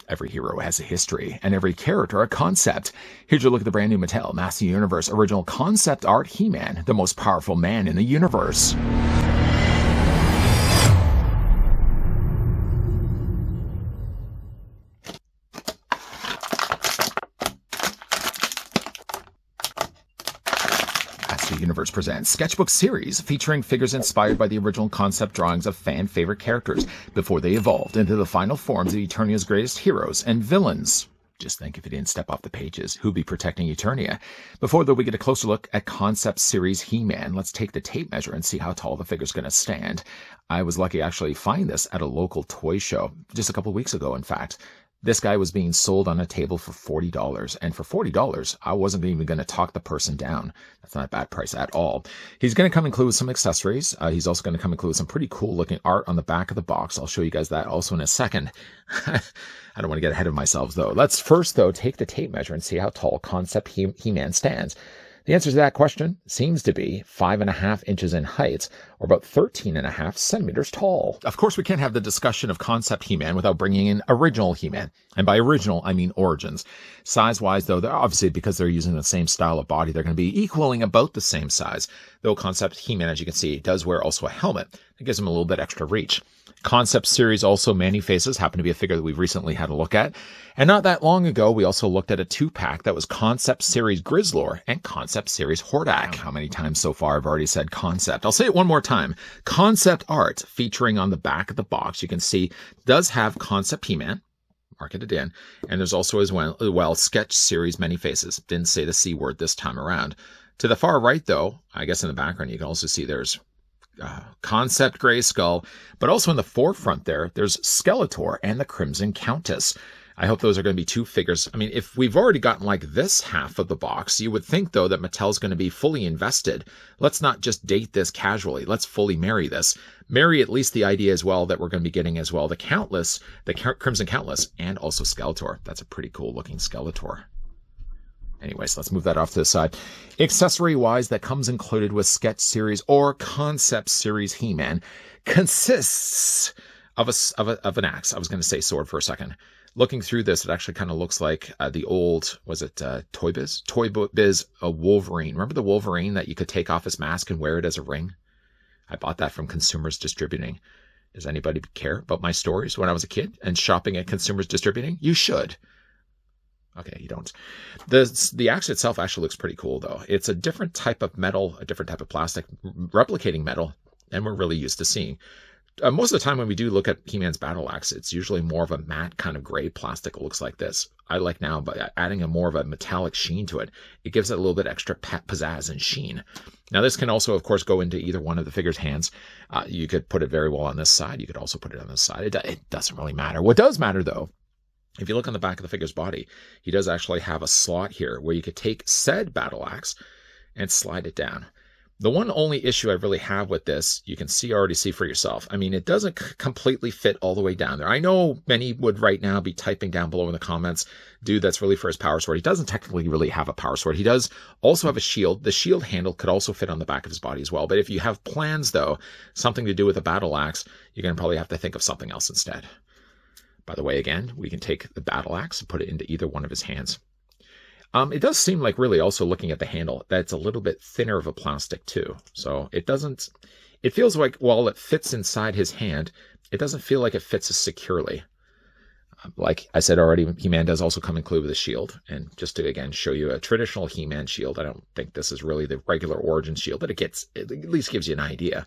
Every hero has a history, and every character a concept. Here's your look at the brand new Mattel Master Universe original concept art He-Man, the most powerful man in the universe. Universe presents sketchbook series featuring figures inspired by the original concept drawings of fan favorite characters before they evolved into the final forms of Eternia's greatest heroes and villains. Just think if you didn't step off the pages, who'd be protecting Eternia? Before though we get a closer look at concept series He-Man, let's take the tape measure and see how tall the figure's going to stand. I was lucky to actually find this at a local toy show just a couple weeks ago, in fact. This guy was being sold on a table for $40, and for $40, I wasn't even going to talk the person down. That's not a bad price at all. He's going to come include some accessories. He's also going to come include some pretty cool looking art on the back of the box. I'll show you guys that also in a second. I don't want to get ahead of myself, though. Let's first, though, take the tape measure and see how tall concept He-Man stands. The answer to that question seems to be 5.5 inches in height, or about 13.5 centimeters tall. Of course, we can't have the discussion of concept He-Man without bringing in original He-Man. And by original, I mean origins. Size-wise, though, they're obviously, because they're using the same style of body, they're going to be equaling about the same size. Though concept He-Man, as you can see, does wear also a helmet. That gives him a little bit extra reach. Concept series also Man-E-Faces happen to be a figure that we've recently had a look at. And not that long ago, we also looked at a 2-pack that was concept series Grizzlor and concept series Hordak. How many times so far I've already said concept? I'll say it one more time. Concept art featuring on the back of the box, you can see, does have concept He-Man. Mark it in. And there's also as well sketch series Man-E-Faces. Didn't say the C word this time around. To the far right, though, I guess in the background, you can also see there's concept Grayskull, but also in the forefront there's Skeletor and the Crimson Countess. I hope those are going to be two figures. I mean, if we've already gotten like this half of the box, you would think, though, that Mattel's going to be fully invested. Let's not just date this casually. Let's fully marry this. Marry at least the idea as well that we're going to be getting as well the Crimson Countess, and also Skeletor. That's a pretty cool looking Skeletor. Anyways, let's move that off to the side. Accessory-wise, that comes included with sketch series or concept series He-Man consists of an axe. I was going to say sword for a second. Looking through this, it actually kind of looks like the old, was it Toy Biz? Toy Biz Wolverine. Remember the Wolverine that you could take off his mask and wear it as a ring? I bought that from Consumers Distributing. Does anybody care about my stories when I was a kid and shopping at Consumers Distributing? You should. Okay, you don't. The axe itself actually looks pretty cool, though. It's a different type of metal, a different type of plastic, replicating metal, and we're really used to seeing. Most of the time when we do look at He-Man's battle axe, it's usually more of a matte kind of gray plastic. It looks like this. I like now, by adding a more of a metallic sheen to it, it gives it a little bit extra pizzazz and sheen. Now, this can also, of course, go into either one of the figure's hands. You could put it very well on this side. You could also put it on this side. It doesn't really matter. What does matter, though, if you look on the back of the figure's body, he does actually have a slot here where you could take said battle axe and slide it down. The one only issue I really have with this, you can already see for yourself. I mean, it doesn't completely fit all the way down there. I know many would right now be typing down below in the comments, dude, that's really for his power sword. He doesn't technically really have a power sword. He does also have a shield. The shield handle could also fit on the back of his body as well. But if you have plans, though, something to do with a battle axe, you're going to probably have to think of something else instead. By the way, again, we can take the battle axe and put it into either one of his hands. It does seem like, really, also looking at the handle, that it's a little bit thinner of a plastic too. So it feels like while it fits inside his hand, it doesn't feel like it fits as securely. Like I said already, He-Man does also come included with a shield. And just to, again, show you a traditional He-Man shield, I don't think this is really the regular origin shield, but it at least gives you an idea.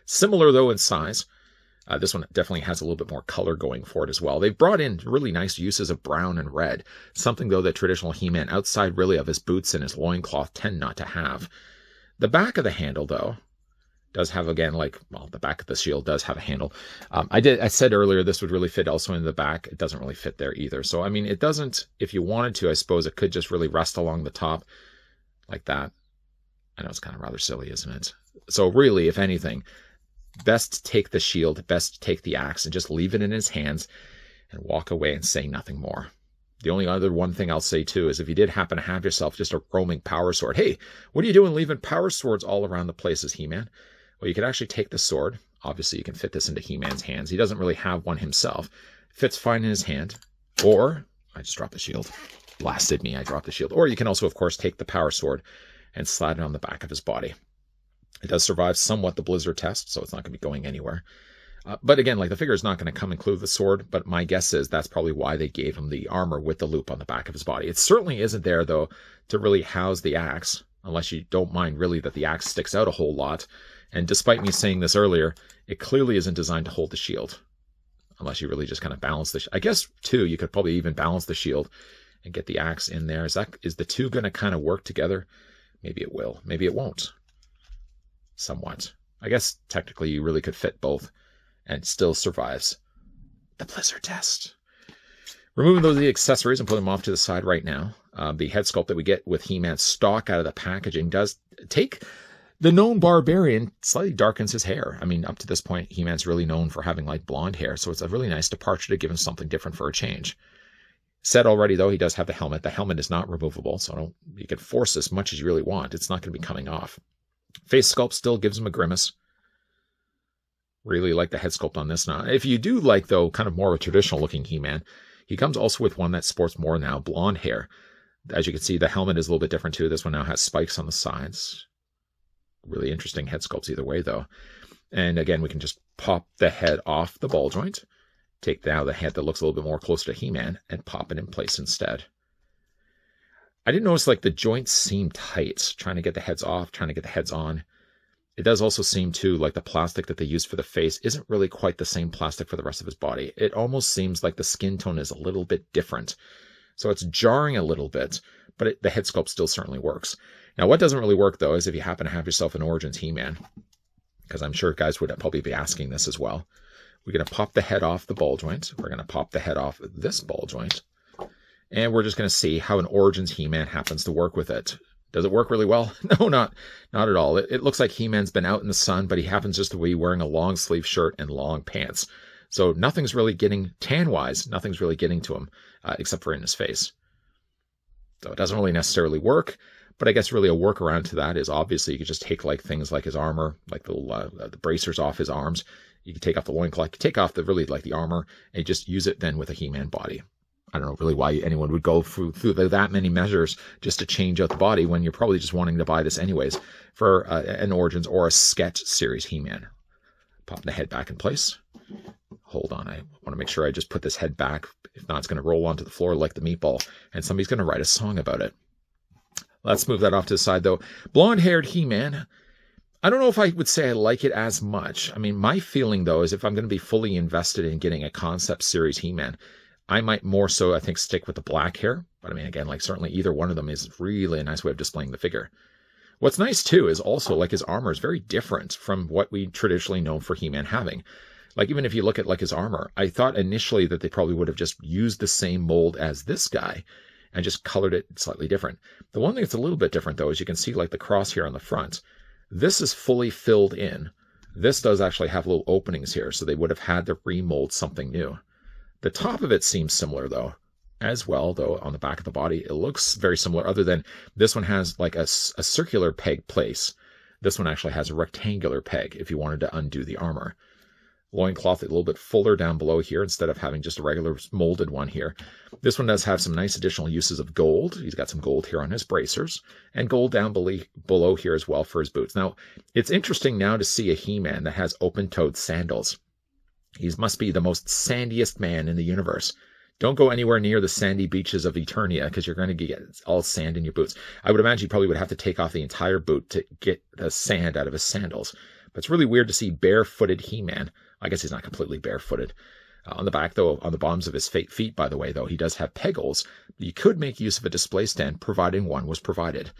Similar, though, in size. This one definitely has a little bit more color going for it as well. They've brought in really nice uses of brown and red, something, though, that traditional He-Man, outside really of his boots and his loincloth, tend not to have. The back of the handle, though, does have, again, the back of the shield does have a handle. I said earlier this would really fit also in the back. It doesn't really fit there either. So, I mean, it doesn't, if you wanted to, I suppose it could just really rest along the top like that. I know it's kind of rather silly, isn't it? So really, if anything, best take the shield, best take the axe, and just leave it in his hands and walk away and say nothing more. The only other one thing I'll say, too, is if you did happen to have yourself just a roaming power sword, hey, what are you doing leaving power swords all around the place as He-Man? Well, you could actually take the sword. Obviously, you can fit this into He-Man's hands. He doesn't really have one himself. It fits fine in his hand. Or, I just dropped the shield. Blasted me, I dropped the shield. Or you can also, of course, take the power sword and slide it on the back of his body. It does survive somewhat the blizzard test, so it's not going to be going anywhere. But again, like the figure is not going to come include the sword, but my guess is that's probably why they gave him the armor with the loop on the back of his body. It certainly isn't there, though, to really house the axe, unless you don't mind really that the axe sticks out a whole lot. And despite me saying this earlier, it clearly isn't designed to hold the shield, unless you really just kind of balance the I guess, too, you could probably even balance the shield and get the axe in there. Is the two going to kind of work together? Maybe it will. Maybe it won't. Somewhat. I guess technically you really could fit both and still survives the blizzard test. Removing those accessories and putting them off to the side right now. The head sculpt that we get with He-Man stock out of the packaging does take the known barbarian, slightly darkens his hair. I mean, up to this point, He-Man's really known for having light blonde hair, so it's a really nice departure to give him something different for a change. Said already, though, he does have the helmet. The helmet is not removable, so you can force as much as you really want. It's not going to be coming off. Face sculpt still gives him a grimace. Really like the head sculpt on this now. If you do like, though, kind of more of a traditional looking He-Man, he comes also with one that sports more now blonde hair. As you can see, the helmet is a little bit different too. This one now has spikes on the sides. Really interesting head sculpts either way, though. And again, we can just pop the head off the ball joint. Take now the head that looks a little bit more closer to He-Man and pop it in place instead. I did notice like the joints seem tight, trying to get the heads off, trying to get the heads on. It does also seem too like the plastic that they used for the face isn't really quite the same plastic for the rest of his body. It almost seems like the skin tone is a little bit different. So it's jarring a little bit, but the head sculpt still certainly works. Now, what doesn't really work, though, is if you happen to have yourself an Origins He-Man, because I'm sure guys would probably be asking this as well. We're going to pop the head off the ball joint. We're going to pop the head off this ball joint. And we're just going to see how an Origins He-Man happens to work with it. Does it work really well? No, not at all. It looks like He-Man's been out in the sun, but he happens just to be wearing a long sleeve shirt and long pants. So nothing's really getting, tan-wise, nothing's really getting to him, except for in his face. So it doesn't really necessarily work, but I guess really a workaround to that is obviously you could just take like things like his armor, like the bracers off his arms. You can take off the loincloth, take off the armor, and just use it then with a He-Man body. I don't know really why anyone would go through that many measures just to change out the body when you're probably just wanting to buy this anyways for an Origins or a Sketch series He-Man. Pop the head back in place. Hold on, I want to make sure I just put this head back. If not, it's going to roll onto the floor like the meatball, and somebody's going to write a song about it. Let's move that off to the side, though. Blonde-haired He-Man. I don't know if I would say I like it as much. I mean, my feeling, though, is if I'm going to be fully invested in getting a concept series He-Man, I might more so, I think, stick with the black hair. But I mean, again, like certainly either one of them is really a nice way of displaying the figure. What's nice, too, is also like his armor is very different from what we traditionally know for He-Man having. Like, even if you look at like his armor, I thought initially that they probably would have just used the same mold as this guy and just colored it slightly different. The one thing that's a little bit different, though, is you can see like the cross here on the front. This is fully filled in. This does actually have little openings here, so they would have had to remold something new. The top of it seems similar, though, as well, though, on the back of the body. It looks very similar, other than this one has like a circular peg place. This one actually has a rectangular peg if you wanted to undo the armor. Loincloth a little bit fuller down below here instead of having just a regular molded one here. This one does have some nice additional uses of gold. He's got some gold here on his bracers and gold down below here as well for his boots. Now, it's interesting now to see a He-Man that has open-toed sandals. He must be the most sandiest man in the universe. Don't go anywhere near the sandy beaches of Eternia because you're going to get all sand in your boots. I would imagine you probably would have to take off the entire boot to get the sand out of his sandals. But it's really weird to see barefooted He-Man. I guess he's not completely barefooted. On the back, though, on the bottoms of his feet, by the way, though, he does have pegholes. You could make use of a display stand, providing one was provided.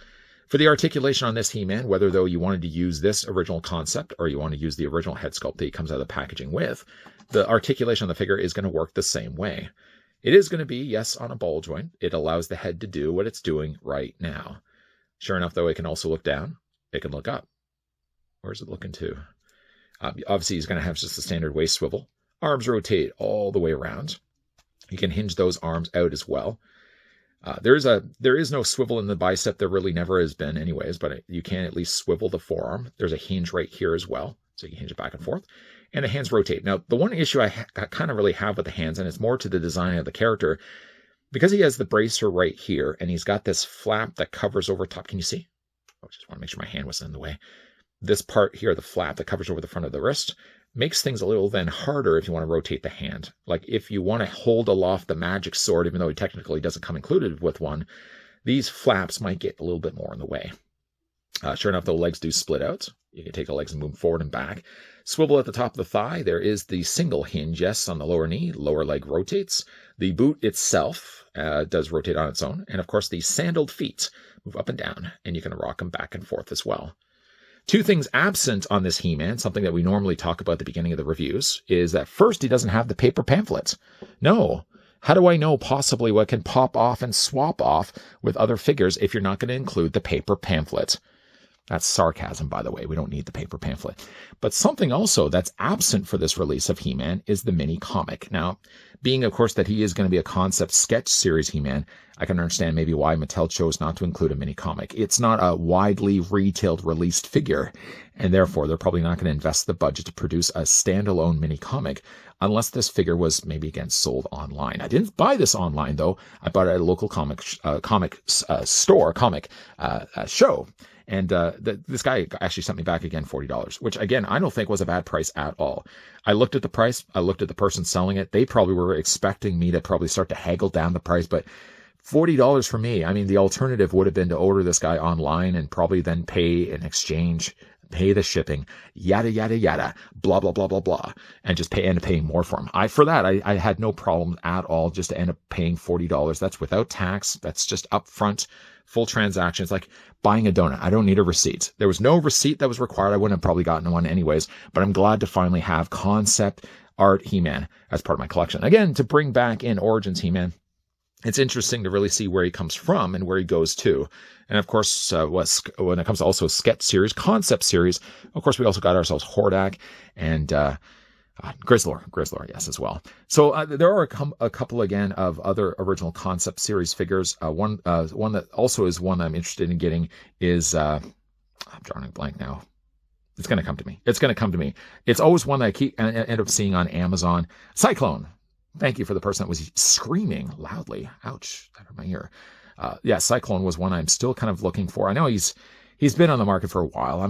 For the articulation on this He-Man, whether, though, you wanted to use this original concept or you want to use the original head sculpt that he comes out of the packaging with, the articulation on the figure is going to work the same way. It is going to be, yes, on a ball joint. It allows the head to do what it's doing right now. Sure enough, though, it can also look down. It can look up. Where's it looking to? Obviously, he's going to have just the standard waist swivel. Arms rotate all the way around. You can hinge those arms out as well. There is no swivel in the bicep. There really never has been anyways, but you can at least swivel the forearm. There's a hinge right here as well, so you can hinge it back and forth. and the hands rotate. Now, the one issue I kind of really have with the hands, and it's more to the design of the character, because he has the bracer right here, and he's got this flap that covers over top. Can you see? I just want to make sure my hand wasn't in the way. This part here, the flap that covers over the front of the wrist, makes things a little then harder if you want to rotate the hand. Like if you want to hold aloft the magic sword, even though he technically doesn't come included with one, these flaps might get a little bit more in the way. Sure enough, the legs do split out. You can take the legs and move forward and back. Swivel at the top of the thigh. There is the single hinge, yes, on the lower knee. Lower leg rotates. The boot itself does rotate on its own. And of course, the sandaled feet move up and down, and you can rock them back and forth as well. Two things absent on this He-Man, something that we normally talk about at the beginning of the reviews, is that first, he doesn't have the paper pamphlet. No. How do I know possibly what can pop off and swap off with other figures if you're not going to include the paper pamphlet? That's sarcasm, by the way. We don't need the paper pamphlet. But something also that's absent for this release of He-Man is the mini comic. Now, being, of course, that he is going to be a concept sketch series He-Man, I can understand maybe why Mattel chose not to include a mini comic. It's not a widely retailed released figure, and therefore they're probably not going to invest the budget to produce a standalone mini comic unless this figure was maybe again sold online. I didn't buy this online though. I bought it at a local comic show. And this guy actually sent me back again $40, which again, I don't think was a bad price at all. I looked at the price. I looked at the person selling it. They probably were expecting me to probably start to haggle down the price, but $40 for me. I mean, the alternative would have been to order this guy online and probably then pay an exchange, pay the shipping, yada, yada, yada, blah, blah, blah, blah, blah, and just end up paying more for him. I had no problem at all just to end up paying $40. That's without tax. That's just upfront, full transaction. It's like buying a donut. I don't need a receipt. There was no receipt that was required. I wouldn't have probably gotten one anyways, but I'm glad to finally have concept art He-Man as part of my collection. Again, to bring back in Origins He-Man, it's interesting to really see where he comes from and where he goes to. And of course, when it comes to also sketch series, concept series, of course, we also got ourselves Hordak and Grizzlor, yes, as well. So there are a couple again of other original concept series figures. One that also is one I'm interested in getting is I'm drawing a blank now. It's going to come to me. It's always one that I end up seeing on Amazon. Cyclone. Thank you for the person that was screaming loudly. Ouch, that hurt my ear. Yeah, Cyclone was one I'm still kind of looking for. I know he's been on the market for a while.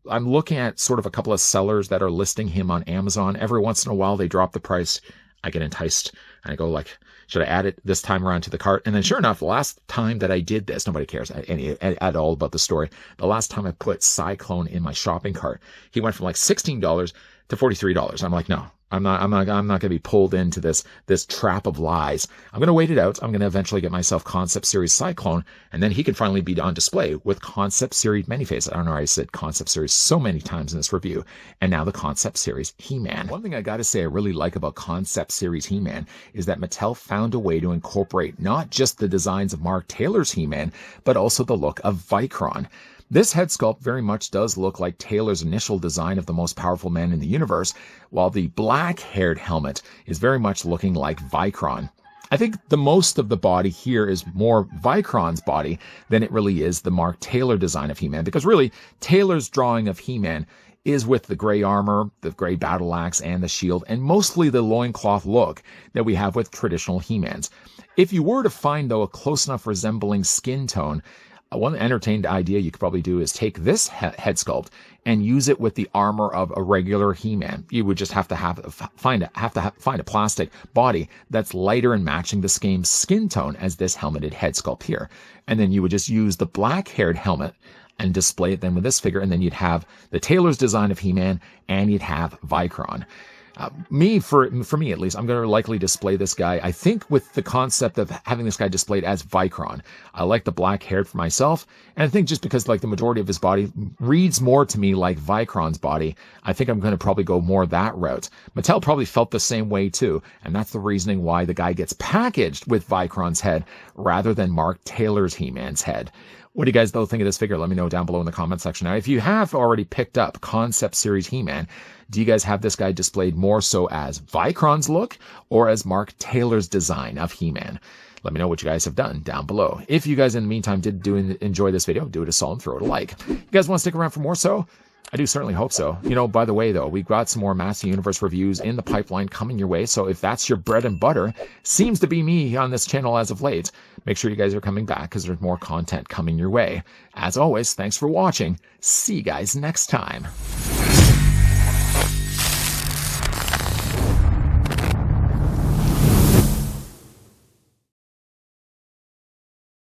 I'm looking at sort of a couple of sellers that are listing him on Amazon. Every once in a while, they drop the price. I get enticed. And I go like, should I add it this time around to the cart? And then sure enough, the last time that I did this, nobody cares at all about the story. The last time I put Cyclone in my shopping cart, he went from like $16 to $43. I'm like, no. I'm not going to be pulled into this trap of lies. I'm going to wait it out. I'm going to eventually get myself Concept Series Cyclone, and then he can finally be on display with Concept Series Manyface. I don't know why I said Concept Series so many times in this review, and now the Concept Series He-Man. One thing I got to say I really like about Concept Series He-Man is that Mattel found a way to incorporate not just the designs of Mark Taylor's He-Man, but also the look of Vicron. This head sculpt very much does look like Taylor's initial design of the most powerful man in the universe, while the black-haired helmet is very much looking like Vicron. I think the most of the body here is more Vicron's body than it really is the Mark Taylor design of He-Man, because really, Taylor's drawing of He-Man is with the gray armor, the gray battle axe, and the shield, and mostly the loincloth look that we have with traditional He-Mans. If you were to find, though, a close enough resembling skin tone, one entertained idea you could probably do is take this head sculpt and use it with the armor of a regular He-Man. You would just have to find a plastic body that's lighter and matching the same skin tone as this helmeted head sculpt here. And then you would just use the black-haired helmet and display it then with this figure, and then you'd have the Taylor's design of He-Man, and you'd have Vicron. For me at least, I'm going to likely display this guy, I think, with the concept of having this guy displayed as Vicron. I like the black hair for myself, and I think just because like the majority of his body reads more to me like Vicron's body, I think I'm going to probably go more that route. Mattel probably felt the same way too, and that's the reasoning why the guy gets packaged with Vicron's head rather than Mark Taylor's He-Man's head. What do you guys though think of this figure? Let me know down below in the comment section. Now, if you have already picked up Concept Series He-Man, do you guys have this guy displayed more so as Vicron's look or as Mark Taylor's design of He-Man? Let me know what you guys have done down below. If you guys in the meantime did enjoy this video, do it a solid and throw it a like. You guys want to stick around for more so? I do certainly hope so. You know, by the way, though, we've got some more Master Universe reviews in the pipeline coming your way. So if that's your bread and butter, seems to be me on this channel as of late, make sure you guys are coming back because there's more content coming your way. As always, thanks for watching. See you guys next time.